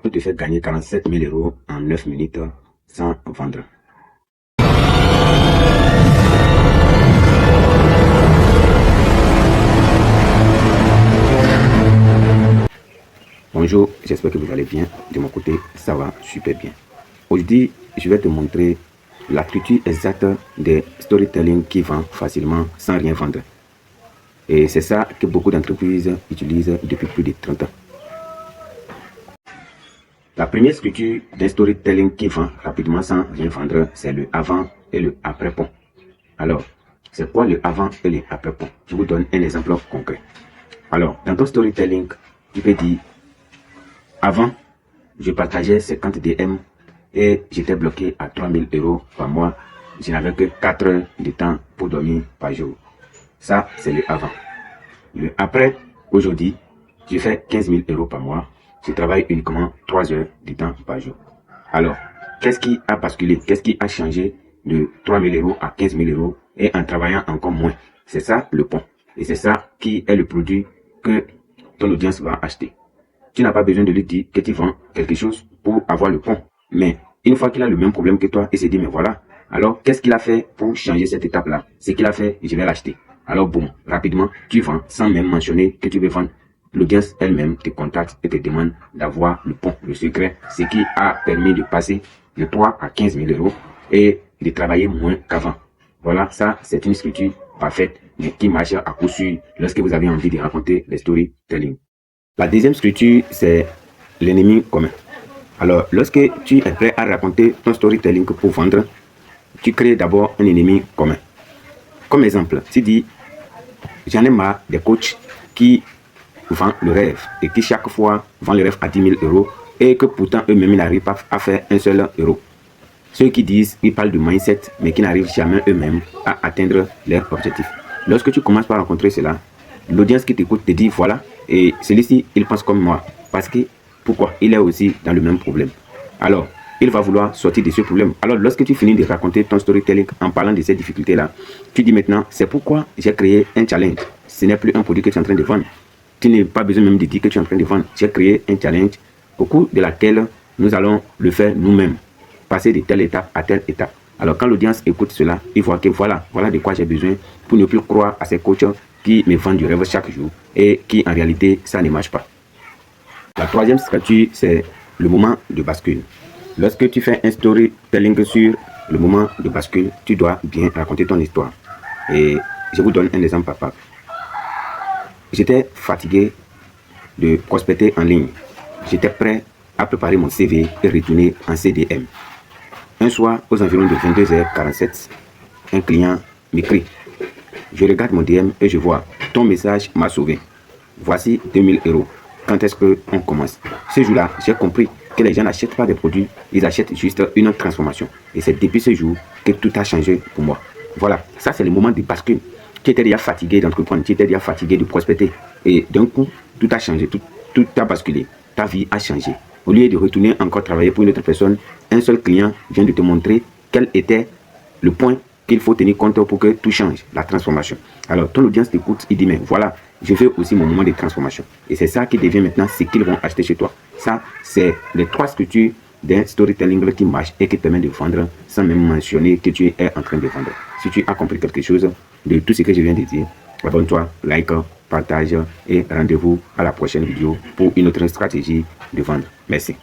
peut te faire gagner 47 000 euros en 9 minutes sans vendre. Bonjour, j'espère que vous allez bien. De mon côté, ça va super bien. Aujourd'hui, je vais te montrer la structure exacte des storytelling qui vend facilement sans rien vendre. Et c'est ça que beaucoup d'entreprises utilisent depuis plus de 30 ans. La première structure d'un storytelling qui vend rapidement sans rien vendre, c'est le avant et le après pont. Alors, c'est quoi le avant et le après pont? Je vous donne un exemple concret. Alors, dans ton storytelling, tu peux dire: avant, je partageais 50 DM et j'étais bloqué à 3 000 euros par mois. Je n'avais que 4 heures de temps pour dormir par jour. Ça, c'est le avant. Le après, aujourd'hui, je fais 15 000 euros par mois. Je travaille uniquement 3 heures de temps par jour. Alors, qu'est-ce qui a basculé? Qu'est-ce qui a changé de 3 000 euros à 15 000 euros et en travaillant encore moins? C'est ça le pont. Et c'est ça qui est le produit que ton audience va acheter. Tu n'as pas besoin de lui dire que tu vends quelque chose pour avoir le pont. Mais une fois qu'il a le même problème que toi, il se dit: mais voilà, alors qu'est-ce qu'il a fait pour changer cette étape-là? Ce qu'il a fait, je vais l'acheter. Alors boum, rapidement, tu vends sans même mentionner que tu veux vendre. L'audience elle-même te contacte et te demande d'avoir le pont, le secret, ce qui a permis de passer de 3 à 15 000 euros et de travailler moins qu'avant. Voilà, ça c'est une structure parfaite, mais qui marche à coup sûr lorsque vous avez envie de raconter les storytelling. La deuxième structure, c'est l'ennemi commun. Alors, lorsque tu es prêt à raconter ton storytelling pour vendre, tu crées d'abord un ennemi commun. Comme exemple, tu dis: j'en ai marre des coachs qui vendent le rêve et qui chaque fois vendent le rêve à 10 000 euros et que pourtant eux-mêmes n'arrivent pas à faire un seul euro. Ceux qui disent, ils parlent de mindset, mais qui n'arrivent jamais eux-mêmes à atteindre leur objectif. Lorsque tu commences par rencontrer cela, l'audience qui t'écoute te dit: voilà, et celui-ci, il pense comme moi. Parce que, pourquoi? Il est aussi dans le même problème. Alors, il va vouloir sortir de ce problème. Alors, lorsque tu finis de raconter ton storytelling en parlant de ces difficultés-là, tu dis maintenant: c'est pourquoi j'ai créé un challenge. Ce n'est plus un produit que tu es en train de vendre. Tu n'as pas besoin même de dire que tu es en train de vendre. J'ai créé un challenge au cours de laquelle nous allons le faire nous-mêmes. Passer de telle étape à telle étape. Alors, quand l'audience écoute cela, il voit que voilà de quoi j'ai besoin pour ne plus croire à ces coachs qui me vendent du rêve chaque jour et qui en réalité ça ne marche pas. La troisième stratégie, c'est le moment de bascule. Lorsque tu fais un storytelling sur le moment de bascule, tu dois bien raconter ton histoire. Et je vous donne un exemple papa. J'étais fatigué de prospecter en ligne. J'étais prêt à préparer mon CV et retourner en CDM. Un soir, aux environs de 22h47, un client m'écrit. Je regarde mon DM et je vois: ton message m'a sauvé. Voici 2 000 euros. Quand est-ce qu'on commence? Ce jour-là, j'ai compris que les gens n'achètent pas des produits, ils achètent juste une transformation. Et c'est depuis ce jour que tout a changé pour moi. Voilà, ça c'est le moment de bascule. Tu étais déjà fatigué d'entreprendre, tu étais déjà fatigué de prospecter. Et d'un coup, tout a changé, tout a basculé. Ta vie a changé. Au lieu de retourner encore travailler pour une autre personne, un seul client vient de te montrer quel était le point qu'il faut tenir compte pour que tout change, la transformation. Alors, ton audience t'écoute, il dit: mais voilà, je veux aussi mon moment de transformation. Et c'est ça qui devient maintenant ce qu'ils vont acheter chez toi. Ça, c'est les 3 structures d'un storytelling qui marche et qui permet de vendre sans même mentionner que tu es en train de vendre. Si tu as compris quelque chose de tout ce que je viens de dire, abonne-toi, like, partage et rendez-vous à la prochaine vidéo pour une autre stratégie de vendre. Merci.